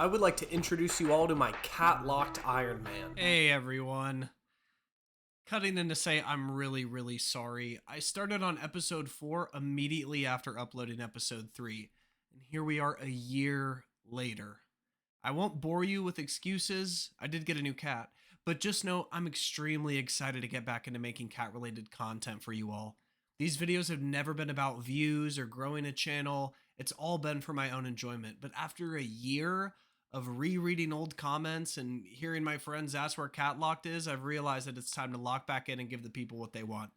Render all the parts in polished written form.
I would like to introduce you all to my CatLocked Ironman. Hey everyone. Cutting in to say I'm really sorry. I started on episode 4 immediately after uploading episode 3, and here we are a year later. I won't bore you with excuses. I did get a new cat, but just know I'm extremely excited to get back into making cat-related content for you all. These videos have never been about views or growing a channel. It's all been for my own enjoyment, but after a year of rereading old comments and hearing my friends ask where CatLocked is, I've realized that it's time to lock back in and give the people what they want.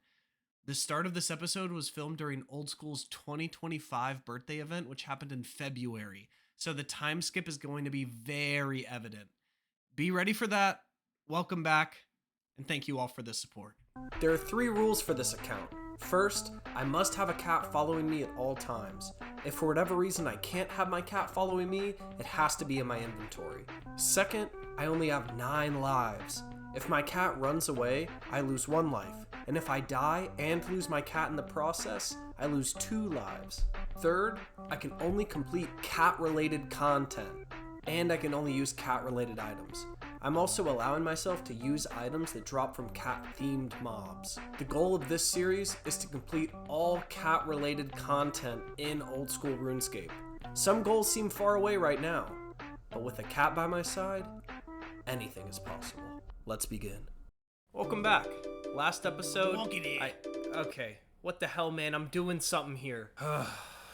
The start of this episode was filmed during Old School's 2025 birthday event, which happened in February, so the time skip is going to be very evident. Be ready for that. Welcome back, and thank you all for the support. There are 3 rules for this account. First, I must have a cat following me at all times. If for whatever reason I can't have my cat following me, it has to be in my inventory. Second, I only have 9 lives. If my cat runs away, I lose 1 life. And if I die and lose my cat in the process, I lose 2 lives. Third, I can only complete cat-related content. And I can only use cat-related items. I'm also allowing myself to use items that drop from cat-themed mobs. The goal of this series is to complete all cat-related content in Old School RuneScape. Some goals seem far away right now, but with a cat by my side, anything is possible. Let's begin. Welcome back. Last episode, Okay, what the hell, man? I'm doing something here.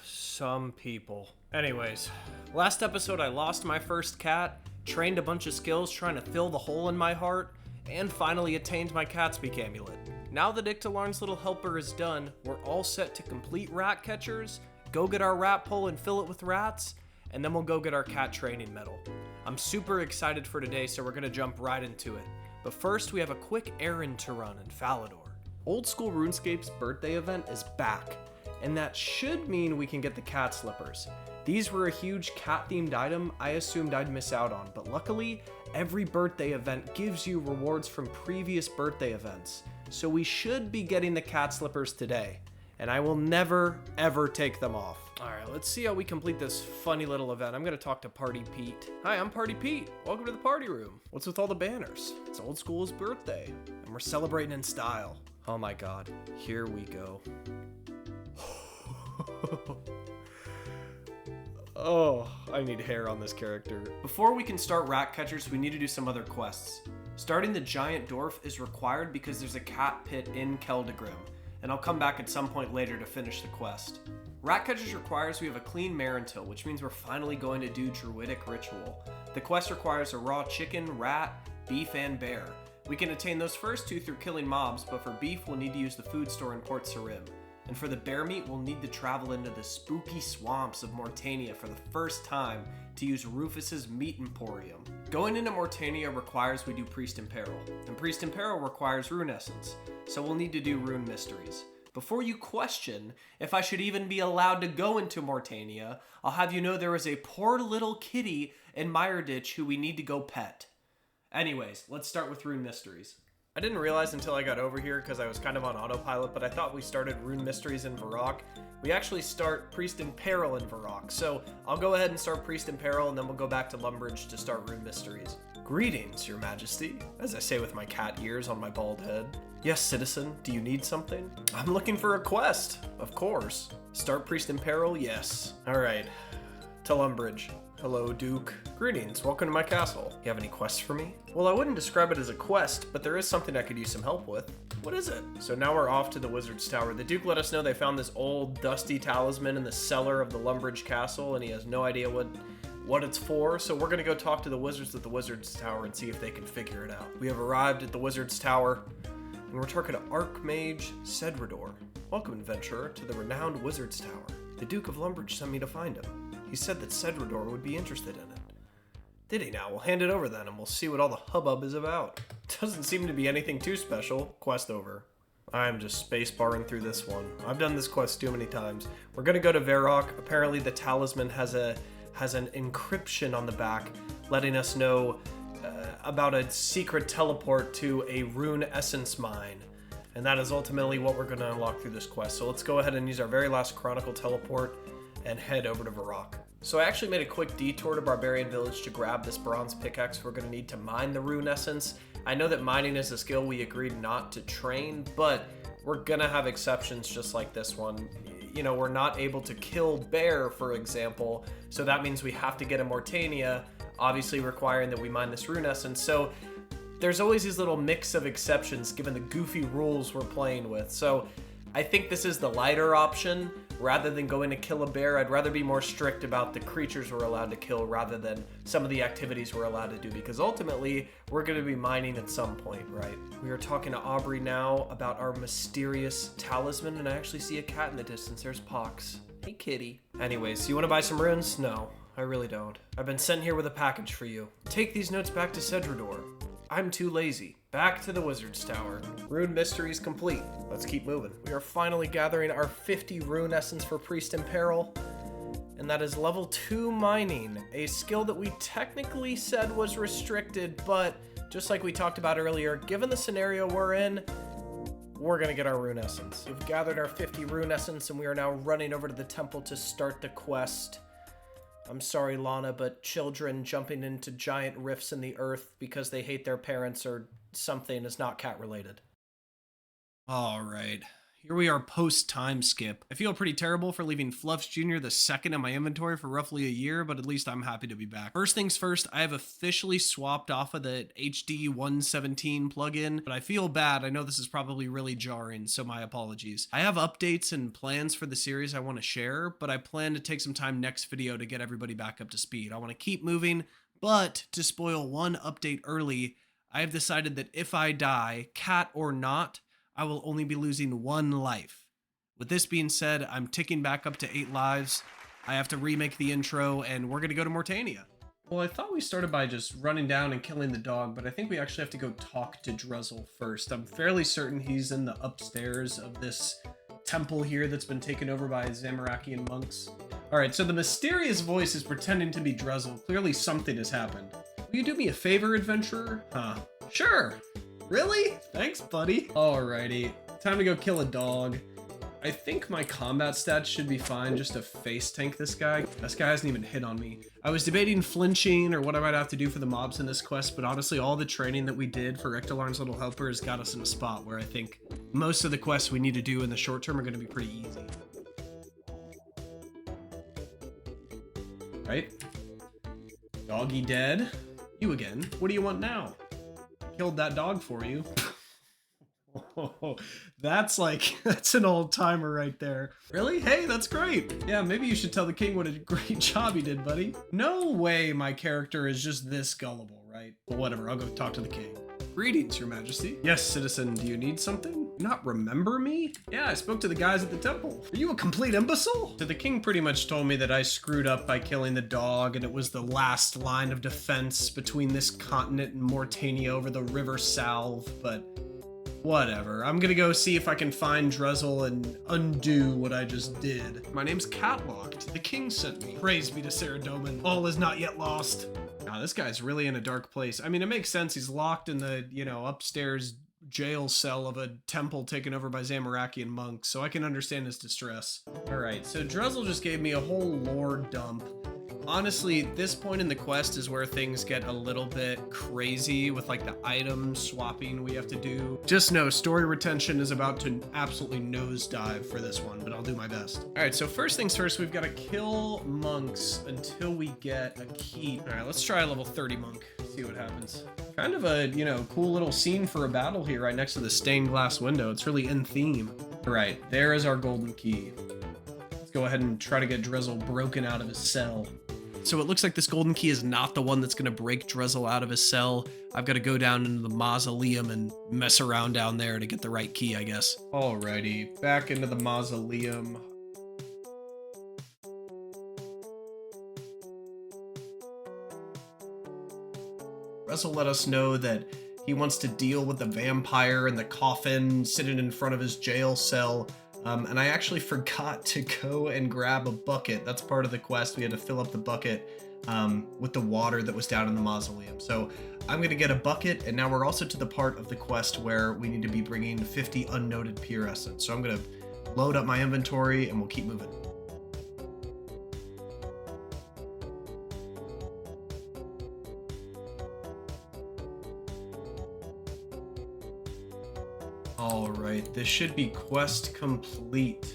Some people. Anyways, last episode I lost my first cat, trained a bunch of skills trying to fill the hole in my heart, and finally attained my cat speak amulet. Now that Ictalarn's little helper is done, we're all set to complete rat catchers, go get our rat pole and fill it with rats, and then we'll go get our cat training medal. I'm super excited for today, so we're gonna jump right into it. But first, we have a quick errand to run in Falador. Old School RuneScape's birthday event is back, and that should mean we can get the cat slippers. These were a huge cat-themed item I assumed I'd miss out on, but luckily, every birthday event gives you rewards from previous birthday events, so we should be getting the cat slippers today, and I will never, ever take them off. Alright, let's see how we complete this funny little event. I'm gonna talk to Party Pete. Hi, I'm Party Pete. Welcome to the party room. What's with all the banners? It's Old School's birthday, and we're celebrating in style. Oh my god, here we go. Oh, I need hair on this character. Before we can start rat catchers, we need to do some other quests. Starting the giant dwarf is required because there's a cat pit in Keldegrim, and I'll come back at some point later to finish the quest. Rat catchers requires we have a clean Marentil, which means we're finally going to do Druidic Ritual. The quest requires a raw chicken, rat, beef, and bear. We can attain those first 2 through killing mobs, but for beef we'll need to use the food store in Port Sarim. And for the bear meat, we'll need to travel into the spooky swamps of Mortania for the first time to use Rufus's Meat Emporium. Going into Mortania requires we do Priest in Peril, and Priest in Peril requires Rune Essence, so we'll need to do Rune Mysteries. Before you question if I should even be allowed to go into Mortania, I'll have you know there is a poor little kitty in Mireditch who we need to go pet. Anyways, let's start with Rune Mysteries. I didn't realize until I got over here because I was kind of on autopilot, but I thought we started Rune Mysteries in Varrock. We actually start Priest in Peril in Varrock, so I'll go ahead and start Priest in Peril and then we'll go back to Lumbridge to start Rune Mysteries. Greetings, Your Majesty, as I say with my cat ears on my bald head. Yes, citizen, do you need something? I'm looking for a quest, of course. Start Priest in Peril, yes. Alright, to Lumbridge. Hello, Duke. Greetings, welcome to my castle. You have any quests for me? Well, I wouldn't describe it as a quest, but there is something I could use some help with. What is it? So now we're off to the Wizard's Tower. The Duke let us know they found this old, dusty talisman in the cellar of the Lumbridge Castle, and he has no idea what it's for, so we're gonna go talk to the wizards at the Wizard's Tower and see if they can figure it out. We have arrived at the Wizard's Tower, and we're talking to Archmage Cedrador. Welcome, adventurer, to the renowned Wizard's Tower. The Duke of Lumbridge sent me to find him. He said that Cedrador would be interested in it. Did he now? We'll hand it over then, and we'll see what all the hubbub is about. Doesn't seem to be anything too special. Quest over. I'm just spacebarring through this one. I've done this quest too many times. We're gonna go to Varrock. Apparently the talisman has an encryption on the back, letting us know about a secret teleport to a rune essence mine. And that is ultimately what we're gonna unlock through this quest. So let's go ahead and use our very last Chronicle teleport and head over to Varrock. So I actually made a quick detour to Barbarian Village to grab this bronze pickaxe we're going to need to mine the rune essence. I know that mining is a skill we agreed not to train, but we're going to have exceptions just like this one. You know, we're not able to kill bear, for example, so that means we have to get a Mortania, obviously requiring that we mine this rune essence. So there's always these little mix of exceptions given the goofy rules we're playing with. So I think this is the lighter option. Rather than going to kill a bear, I'd rather be more strict about the creatures we're allowed to kill rather than some of the activities we're allowed to do, because ultimately we're going to be mining at some point, right? We are talking to Aubrey now about our mysterious talisman, and I actually see a cat in the distance. There's Pox. Hey kitty. Anyways, you want to buy some runes? No, I really don't. I've been sent here with a package for you. Take these notes back to Cedrador. I'm too lazy. Back to the Wizard's Tower. Rune mysteries complete. Let's keep moving. We are finally gathering our 50 rune essence for Priest in Peril. And that is level 2 mining, a skill that we technically said was restricted, but just like we talked about earlier, given the scenario we're in, we're gonna get our rune essence. We've gathered our 50 rune essence and we are now running over to the temple to start the quest. I'm sorry, Lana, but children jumping into giant rifts in the earth because they hate their parents or something is not cat related. All right. Here we are post time skip. I feel pretty terrible for leaving Fluffs Jr. the second in my inventory for roughly a year, but at least I'm happy to be back. First things first, I have officially swapped off of the HD 117 plugin, but I feel bad. I know this is probably really jarring, so my apologies. I have updates and plans for the series I want to share, but I plan to take some time next video to get everybody back up to speed. I want to keep moving, but to spoil one update early, I have decided that if I die, cat or not, I will only be losing 1 life. With this being said, I'm ticking back up to 8 lives. I have to remake the intro, and we're going to go to Mortania. Well, I thought we started by just running down and killing the dog, but I think we actually have to go talk to Drezel first. I'm fairly certain he's in the upstairs of this temple here that's been taken over by Zamorakian monks. All right, so the mysterious voice is pretending to be Drezel. Clearly something has happened. Will you do me a favor, adventurer? Huh. Sure. Really? Thanks, buddy. Alrighty, time to go kill a dog. I think my combat stats should be fine just to face tank this guy. This guy hasn't even hit on me. I was debating flinching or what I might have to do for the mobs in this quest, but honestly, all the training that we did for Ictolarn's Little Helper has got us in a spot where I think most of the quests we need to do in the short term are going to be pretty easy. Right? Doggy dead. You again. What do you want now? Killed that dog for you. That's an old timer right there. Really? Hey, that's great. Yeah, maybe you should tell the king what a great job he did, buddy. No way my character is just this gullible, right? Well, whatever, I'll go talk to the king. Greetings, your majesty. Yes, citizen, do you need something? You not remember me? Yeah, I spoke to the guys at the temple. Are you a complete imbecile? So the king pretty much told me that I screwed up by killing the dog and it was the last line of defense between this continent and Mortania over the River Salve, but whatever. I'm gonna go see if I can find Drezel and undo what I just did. My name's CatLocked. The king sent me. Praise be to Saradomin. All is not yet lost. Now, this guy's really in a dark place. I mean, it makes sense. He's locked in the, upstairs jail cell of a temple taken over by Zamorakian monks, so I can understand his distress. All right, so Drezel just gave me a whole lore dump. Honestly, this point in the quest is where things get a little bit crazy with the item swapping we have to do. Just know story retention is about to absolutely nosedive for this one, but I'll do my best. All right, so first things first, we've got to kill monks until we get a key. All right, let's try a level 30 monk, see what happens. Kind of a, cool little scene for a battle here right next to the stained glass window. It's really in theme. All right, there is our golden key. Let's go ahead and try to get Drezel broken out of his cell. So it looks like this golden key is not the one that's going to break Drezel out of his cell. I've got to go down into the mausoleum and mess around down there to get the right key, I guess. Alrighty, back into the mausoleum. Drezel let us know that he wants to deal with the vampire in the coffin sitting in front of his jail cell. And I actually forgot to go and grab a bucket. That's part of the quest. We had to fill up the bucket with the water that was down in the mausoleum. So I'm going to get a bucket, and now we're also to the part of the quest where we need to be bringing 50 unnoted pure essence. So I'm going to load up my inventory, and we'll keep moving. Alright, this should be quest complete.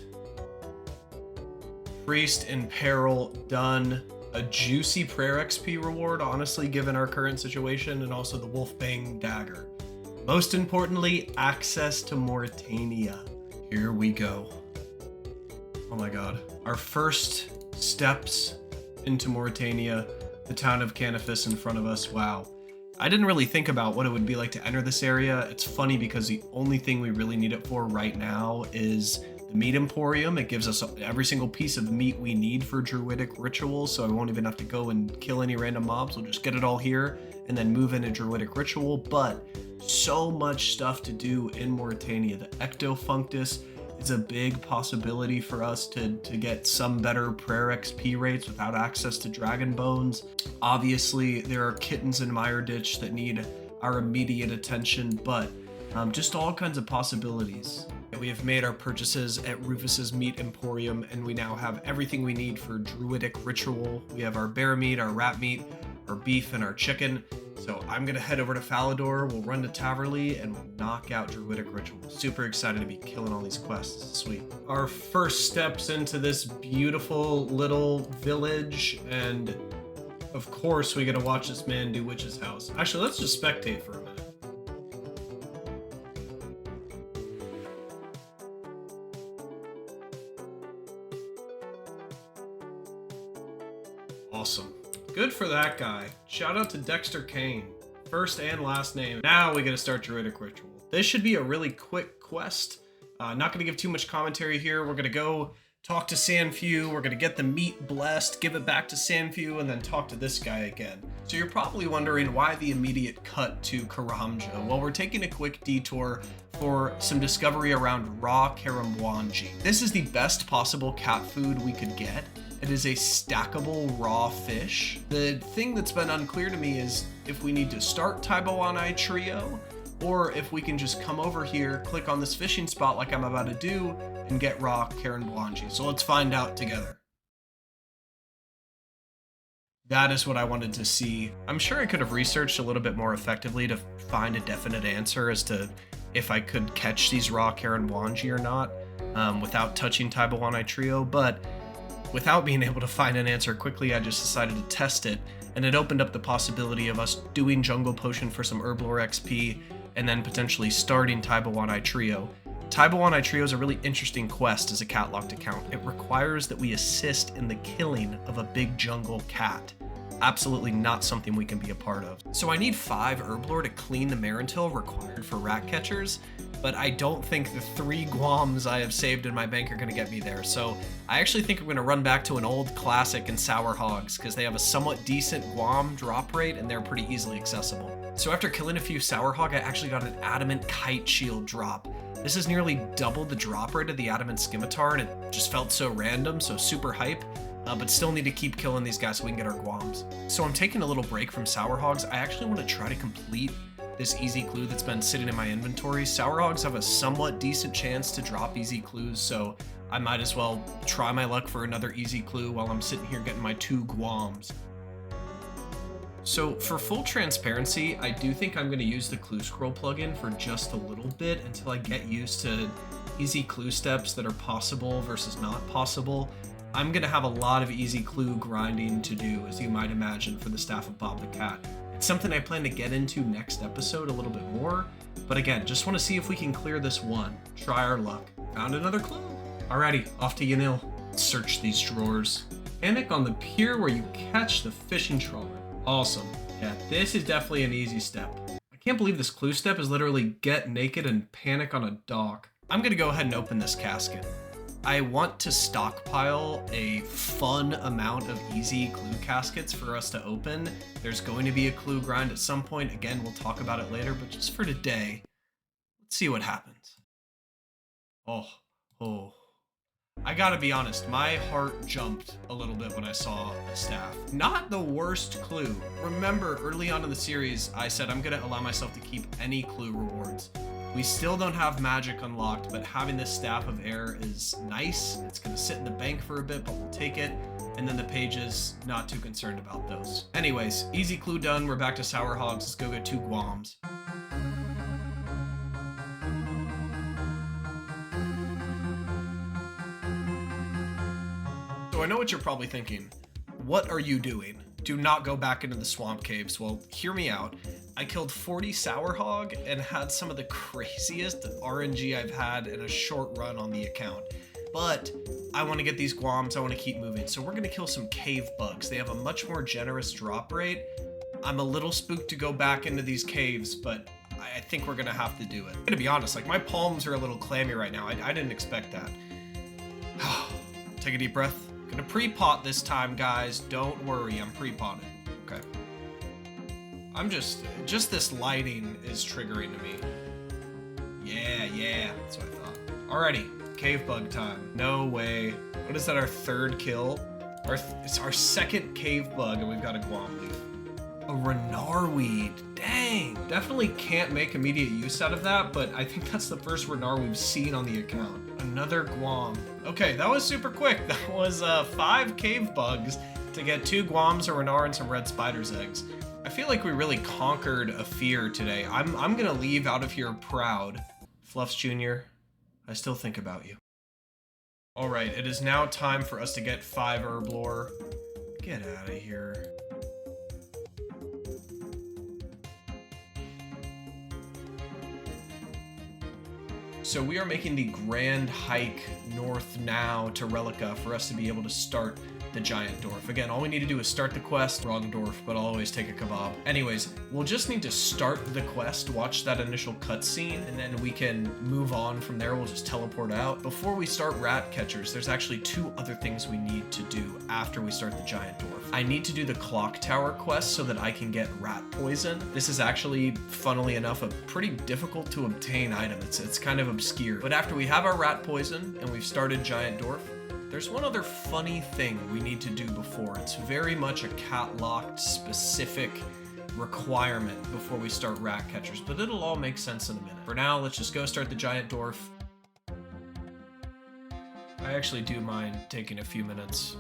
Priest in peril done. A juicy prayer XP reward, honestly, given our current situation, and also the Wolfbane dagger. Most importantly, access to Mauritania. Here we go. Oh my god. Our first steps into Mauritania, the town of Canifis in front of us. Wow. I didn't really think about what it would be like to enter this area. It's funny because the only thing we really need it for right now is the meat emporium. It gives us every single piece of meat we need for druidic rituals, so I won't even have to go and kill any random mobs. We'll just get it all here and then move into druidic ritual. But so much stuff to do in Mauritania. The Ectofunctus is a big possibility for us to get some better prayer XP rates without access to dragon bones. Obviously, there are kittens in Mireditch that need our immediate attention, but just all kinds of possibilities. We have made our purchases at Rufus's Meat Emporium, and we now have everything we need for druidic ritual. We have our bear meat, our rat meat, our beef, and our chicken. So I'm gonna head over to Falador, we'll run to Taverley, and we'll knock out druidic ritual. Super excited to be killing all these quests. Sweet. Our first steps into this beautiful little village, and of course we gotta watch this man do Witch's House. Actually, let's just spectate for a minute. Awesome. Good for that guy. Shout out to Dexter Kane. First and last name. Now we gotta start druidic ritual. This should be a really quick quest. Not gonna give too much commentary here. We're gonna go talk to Sanfew. We're gonna get the meat blessed, give it back to Sanfew, and then talk to this guy again. So you're probably wondering why the immediate cut to Karamja. Well, we're taking a quick detour for some discovery around raw Karamwanji. This is the best possible cat food we could get. It is a stackable raw fish. The thing that's been unclear to me is if we need to start Taibowanai Trio, or if we can just come over here, click on this fishing spot like I'm about to do, and get raw Karamwanji. So let's find out together. That is what I wanted to see. I'm sure I could have researched a little bit more effectively to find a definite answer as to if I could catch these raw Karamwanji or not without touching Taibowanai Trio, but without being able to find an answer quickly, I just decided to test it, and it opened up the possibility of us doing Jungle Potion for some Herblore XP, and then potentially starting Taibowanai Trio. Taibowanai Trio is a really interesting quest as a CatLocked account. It requires that we assist in the killing of a big jungle cat. Absolutely not something we can be a part of. So I need 5 Herblore to clean the Marentil required for rat catchers, but I don't think the 3 Guams I have saved in my bank are gonna get me there. So I actually think I'm gonna run back to an old classic in Sour Hogs because they have a somewhat decent Guam drop rate and they're pretty easily accessible. So after killing a few Sour Hog, I actually got an Adamant Kite Shield drop. This is nearly double the drop rate of the Adamant Scimitar, and it just felt so random, so super hype. But still need to keep killing these guys so we can get our Guams. So I'm taking a little break from Sour Hogs. I actually want to try to complete this easy clue that's been sitting in my inventory. Sour Hogs have a somewhat decent chance to drop easy clues, so I might as well try my luck for another easy clue while I'm sitting here getting my 2 Guams. So for full transparency, I do think I'm going to use the Clue Scroll plugin for just a little bit until I get used to easy clue steps that are possible versus not possible. I'm going to have a lot of easy clue grinding to do, as you might imagine, for the Staff of Bob the Cat. It's something I plan to get into next episode a little bit more, but again, just want to see if we can clear this one. Try our luck. Found another clue. Alrighty, off to Yanil. Search these drawers. Panic on the pier where you catch the fishing trawler. Awesome. Yeah, this is definitely an easy step. I can't believe this clue step is literally get naked and panic on a dock. I'm going to go ahead and open this casket. I want to stockpile a fun amount of easy clue caskets for us to open. There's going to be a clue grind at some point. Again, we'll talk about it later, but just for today, let's see what happens. Oh. I gotta be honest, my heart jumped a little bit when I saw the staff. Not the worst clue. Remember, early on in the series, I said I'm gonna allow myself to keep any clue rewards. We still don't have magic unlocked, but having this Staff of Air is nice. It's gonna sit in the bank for a bit, but we'll take it. And then the pages, not too concerned about those. Anyways, easy clue done. We're back to Sour Hogs. Let's go get 2 Guams. So I know what you're probably thinking. What are you doing? Do not go back into the swamp caves. Well, hear me out. I killed 40 sour hog and had some of the craziest RNG I've had in a short run on the account. But I want to get these guams, I want to keep moving. So we're going to kill some cave bugs. They have a much more generous drop rate. I'm a little spooked to go back into these caves, but I think we're going to have to do it. I'm going to be honest, like my palms are a little clammy right now. I didn't expect that. Take a deep breath. Gonna pre-pot this time, guys. Don't worry, I'm pre-potted. Okay. I'm just this lighting is triggering to me. Yeah, that's what I thought. Alrighty, cave bug time. No way. What is that, our third kill? It's our second cave bug, and we've got a guam leaf. A renarweed. Dang. Definitely can't make immediate use out of that, but I think that's the first renar we've seen on the account. Another guam. Okay, that was super quick. That was 5 cave bugs to get 2 guams, a renar, and some red spider's eggs. I feel like we really conquered a fear today. I'm gonna leave out of here proud. Fluffs Jr., I still think about you. All right, it is now time for us to get 5 herb lore. Get out of here. So we are making the grand hike north now to Relica for us to be able to start the giant dwarf. Again, all we need to do is start the quest. Wrong dwarf, but I'll always take a kebab. Anyways, we'll just need to start the quest, watch that initial cutscene, and then we can move on from there. We'll just teleport out. Before we start rat catchers, there's actually 2 other things we need to do after we start the giant dwarf. I need to do the clock tower quest so that I can get rat poison. This is actually, funnily enough, a pretty difficult to obtain item. It's kind of obscure. But after we have our rat poison and we've started giant dwarf, there's one other funny thing we need to do before. It's very much a CatLocked specific requirement before we start rat catchers, but it'll all make sense in a minute. For now, let's just go start the giant dwarf. I actually do mind taking a few minutes.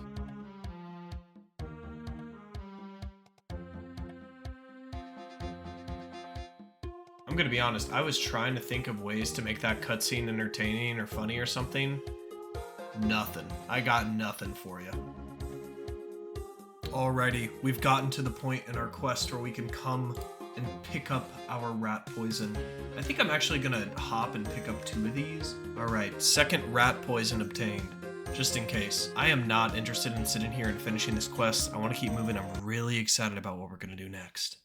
I'm gonna be honest, I was trying to think of ways to make that cutscene entertaining or funny or something. Nothing. I got nothing for you. Alrighty, we've gotten to the point in our quest where we can come and pick up our rat poison. I think I'm actually gonna hop and pick up 2 of these. Alright, second rat poison obtained, just in case. I am not interested in sitting here and finishing this quest. I want to keep moving. I'm really excited about what we're gonna do next.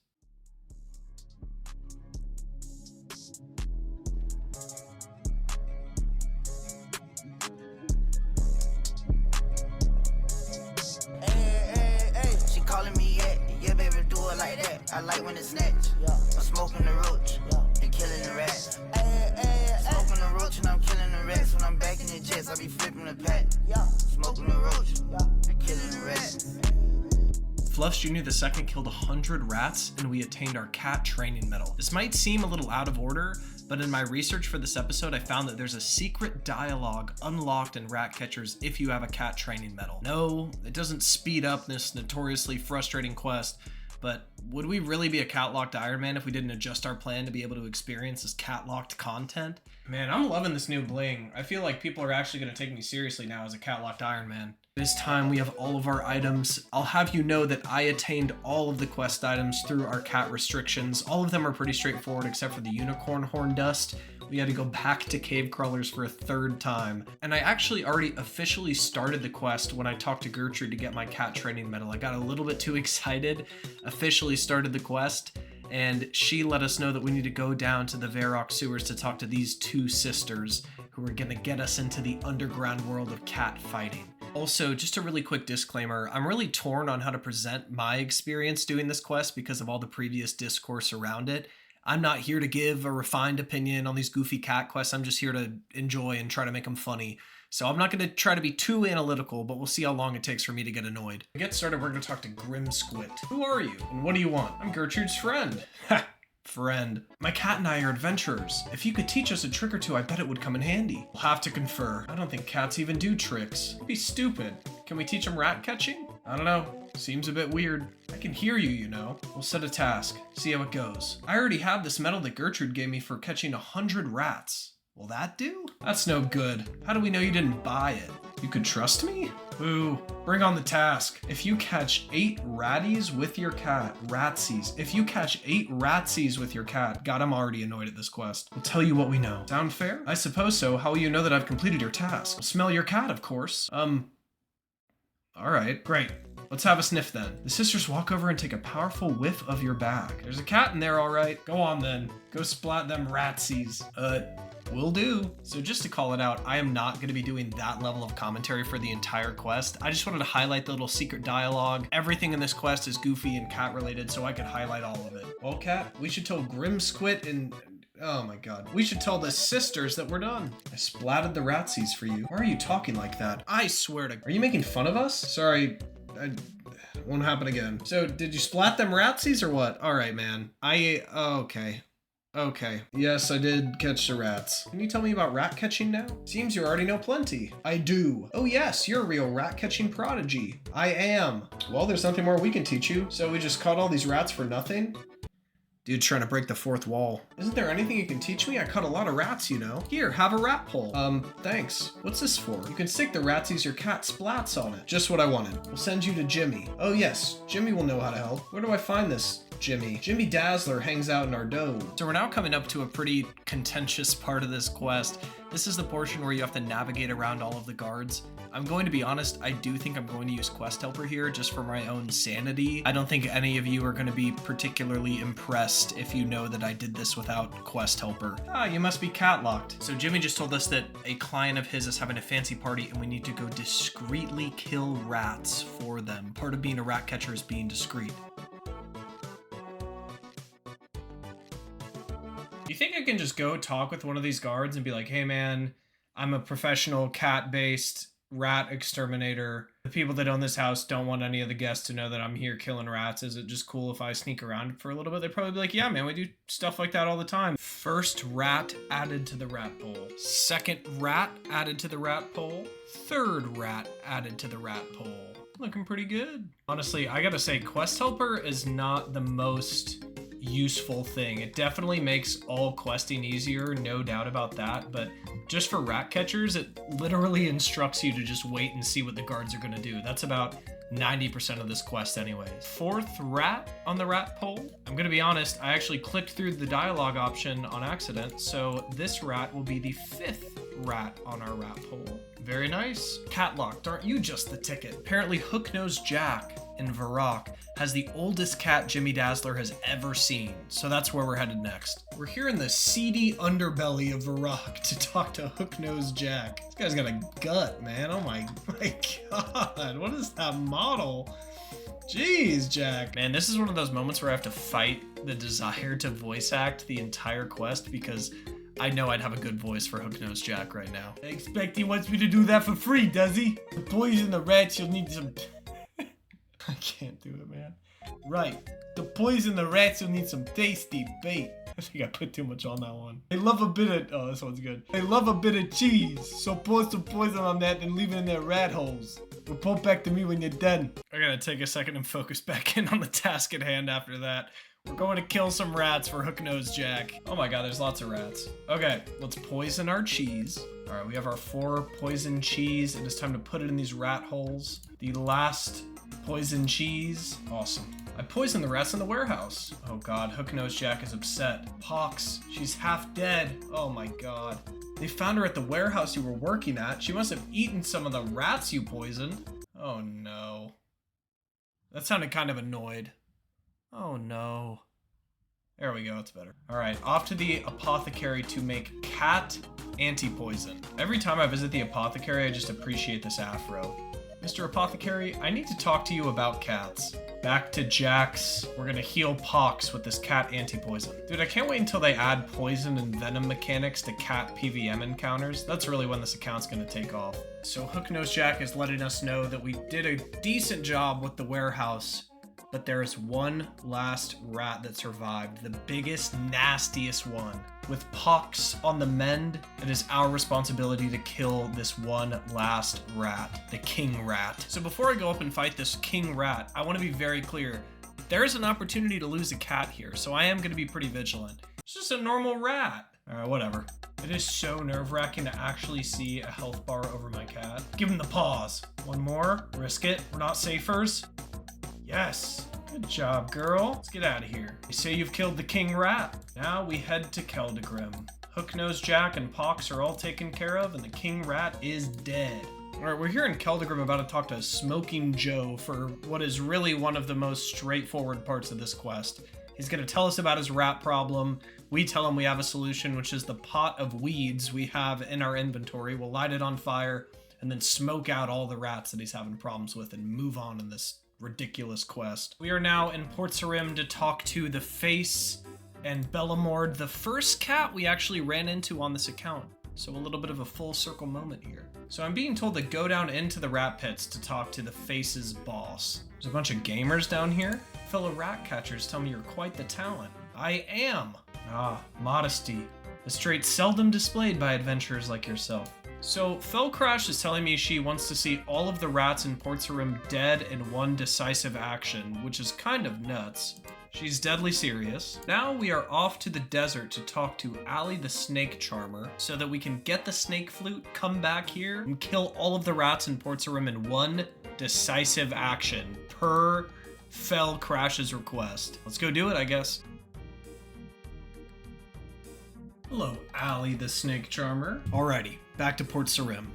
I like when it's snatch. I'm smoking the roach and killing the rats. Smoking the roach and I'm killing the rats. When I'm back in the jets, I be flipping the pack. Smoking the roach and killing the rats. Fluffs Jr. the second killed 100 rats, and we attained our cat training medal. This might seem a little out of order, but in my research for this episode, I found that there's a secret dialogue unlocked in rat catchers if you have a cat training medal. No, it doesn't speed up this notoriously frustrating quest, but would we really be a CatLocked Ironman if we didn't adjust our plan to be able to experience this CatLocked content? Man, I'm loving this new bling. I feel like people are actually going to take me seriously now as a CatLocked Ironman. This time we have all of our items. I'll have you know that I attained all of the quest items through our cat restrictions. All of them are pretty straightforward except for the unicorn horn dust. We had to go back to cave crawlers for a 3rd time. And I actually already officially started the quest when I talked to Gertrude to get my cat training medal. I got a little bit too excited, officially started the quest, and she let us know that we need to go down to the Varrock sewers to talk to these 2 sisters who are gonna get us into the underground world of cat fighting. Also, just a really quick disclaimer, I'm really torn on how to present my experience doing this quest because of all the previous discourse around it. I'm not here to give a refined opinion on these goofy cat quests. I'm just here to enjoy and try to make them funny. So I'm not going to try to be too analytical, but we'll see how long it takes for me to get annoyed. To get started, we're going to talk to Grimsquit. Who are you? And what do you want? I'm Gertrude's friend. Ha! Friend. My cat and I are adventurers. If you could teach us a trick or 2, I bet it would come in handy. We'll have to confer. I don't think cats even do tricks. It'd be stupid. Can we teach them rat catching? I don't know. Seems a bit weird. I can hear you, you know. We'll set a task. See how it goes. I already have this medal that Gertrude gave me for catching 100 rats. Will that do? That's no good. How do we know you didn't buy it? You could trust me? Boo. Bring on the task. If you catch 8 ratties with your cat, ratsies. If you catch 8 ratsies with your cat, God, I'm already annoyed at this quest. We'll tell you what we know. Sound fair? I suppose so. How will you know that I've completed your task? I'll smell your cat, of course. Alright, great. Let's have a sniff then. The sisters walk over and take a powerful whiff of your bag. There's a cat in there, alright. Go on then. Go splat them ratsies. Will do. So just to call it out, I am not going to be doing that level of commentary for the entire quest. I just wanted to highlight the little secret dialogue. Everything in this quest is goofy and cat related, so I could highlight all of it. Well, Cat, we should tell Grimsquit and... oh my god. We should tell the sisters that we're done. I splatted the ratsies for you. Why are you talking like that? I swear to... Are you making fun of us? Sorry, it won't happen again. So, did you splat them ratsies or what? Alright, man. Okay. Okay. Yes, I did catch the rats. Can you tell me about rat catching now? Seems you already know plenty. I do. Oh yes, you're a real rat catching prodigy. I am. Well, there's nothing more we can teach you. So we just caught all these rats for nothing? Dude's trying to break the fourth wall. Isn't there anything you can teach me? I caught a lot of rats, you know. Here, have a rat pole. Thanks. What's this for? You can stick the ratsies your cat splats on it. Just what I wanted. We'll send you to Jimmy. Oh yes, Jimmy will know how to help. Where do I find this Jimmy? Jimmy Dazzler hangs out in our dough. So we're now coming up to a pretty contentious part of this quest. This is the portion where you have to navigate around all of the guards. I'm going to be honest, I do think I'm going to use Quest Helper here just for my own sanity. I don't think any of you are going to be particularly impressed if you know that I did this without Quest Helper. Ah, you must be CatLocked. So Jimmy just told us that a client of his is having a fancy party and we need to go discreetly kill rats for them. Part of being a rat catcher is being discreet. You think I can just go talk with one of these guards and be like, hey man, I'm a professional cat-based rat exterminator. The people that own this house don't want any of the guests to know that I'm here killing rats. Is it just cool if I sneak around for a little bit? They'd probably be like, yeah, man, we do stuff like that all the time. First rat added to the rat pool. Second rat added to the rat pool. Third rat added to the rat pool. Looking pretty good. Honestly, I gotta say, Quest Helper is not the most useful thing. It definitely makes all questing easier, no doubt about that, but just for rat catchers, it literally instructs you to just wait and see what the guards are gonna do. That's about 90% of this quest anyways. Fourth rat on the rat pole. I'm gonna be honest, I actually clicked through the dialogue option on accident, so this rat will be the 5th rat on our rat pole. Very nice. CatLocked, aren't you just the ticket? Apparently Hook-Nosed Jack in Varrock has the oldest cat Jimmy Dazzler has ever seen, so that's where we're headed next. We're here in the seedy underbelly of Varrock to talk to Hook-Nosed Jack. This guy's got a gut, man. Oh my god, what is that model? Jeez, Jack. Man, this is one of those moments where I have to fight the desire to voice act the entire quest because I know I'd have a good voice for Hook-Nosed Jack right now. I expect he wants me to do that for free, does he? To poison the rats, you'll need some... I can't do it, man. Right. To poison the rats, you'll need some tasty bait. I think I put too much on that one. They love a bit of... oh, this one's good. They love a bit of cheese. So pour some poison on that and leave it in their rat holes. Report back to me when you're done. I gotta take a second and focus back in on the task at hand after that. We're going to kill some rats for Hook-Nosed Jack. Oh my god, there's lots of rats. Okay, let's poison our cheese. All right, we have our 4 poison cheese. It is time to put it in these rat holes. The last poison cheese. Awesome. I poisoned the rats in the warehouse. Oh god, Hook-Nosed Jack is upset. Pox, she's half dead. Oh my god. They found her at the warehouse you were working at. She must have eaten some of the rats you poisoned. Oh no. That sounded kind of annoyed. Oh no. There we go, it's better. Alright, off to the apothecary to make cat anti-poison. Every time I visit the apothecary, I just appreciate this afro. Mr. Apothecary, I need to talk to you about cats. Back to Jack's. We're gonna heal Pox with this cat anti-poison. Dude, I can't wait until they add poison and venom mechanics to cat PVM encounters. That's really when this account's gonna take off. So Hook-Nosed Jack is letting us know that we did a decent job with the warehouse, but there is one last rat that survived, the biggest, nastiest one. With Pox on the mend, it is our responsibility to kill this one last rat, the king rat. So before I go up and fight this king rat, I want to be very clear. There is an opportunity to lose a cat here, so I am going to be pretty vigilant. It's just a normal rat. Alright, whatever. It is so nerve-wracking to actually see a health bar over my cat. Give him the paws. One more. Risk it. We're not safers. Yes. Good job, girl. Let's get out of here. You say you've killed the king rat. Now we head to Keldagrim. Hook-Nosed Jack and Pox are all taken care of, and the king rat is dead. Alright, we're here in Keldagrim about to talk to Smoking Joe for what is really one of the most straightforward parts of this quest. He's going to tell us about his rat problem. We tell him we have a solution, which is the pot of weeds we have in our inventory. We'll light it on fire and then smoke out all the rats that he's having problems with and move on in this ridiculous quest. We are now in Port Sarim to talk to the Face and Bellamord, the first cat we actually ran into on this account. So a little bit of a full circle moment here. So I'm being told to go down into the rat pits to talk to the Face's boss. There's a bunch of gamers down here. Fellow rat catchers tell me you're quite the talent. I am. Ah, modesty. A trait seldom displayed by adventurers like yourself. So Fellcrash is telling me she wants to see all of the rats in Port Sarim dead in one decisive action, which is kind of nuts. She's deadly serious. Now we are off to the desert to talk to Ali the Snake Charmer so that we can get the snake flute, come back here, and kill all of the rats in Port Sarim in one decisive action per Fellcrash's request. Let's go do it, I guess. Hello, Ali the Snake Charmer. Alrighty, back to Port Sarim.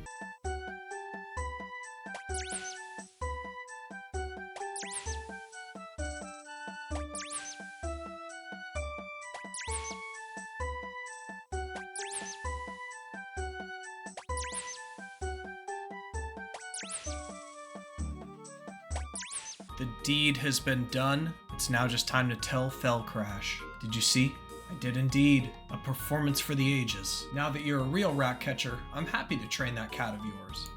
The deed has been done. It's now just time to tell Fellcrash. Did you see? I did indeed. A performance for the ages. Now that you're a real rat catcher, I'm happy to train that cat of yours.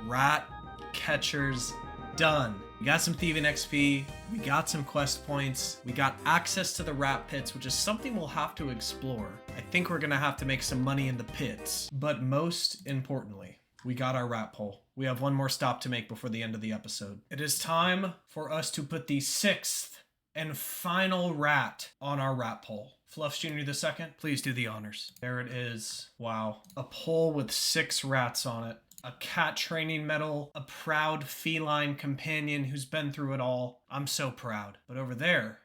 Rat catchers done. We got some thieving XP, we got some quest points, we got access to the rat pits, which is something we'll have to explore. I think we're gonna have to make some money in the pits. But most importantly, we got our rat pole. We have one more stop to make before the end of the episode. It is time for us to put the 6th and final rat on our rat pole. Fluffs Jr. II, please do the honors. There it is. Wow. A pole with 6 rats on it. A cat training medal. A proud feline companion who's been through it all. I'm so proud. But over there,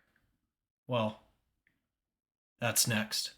well, that's next.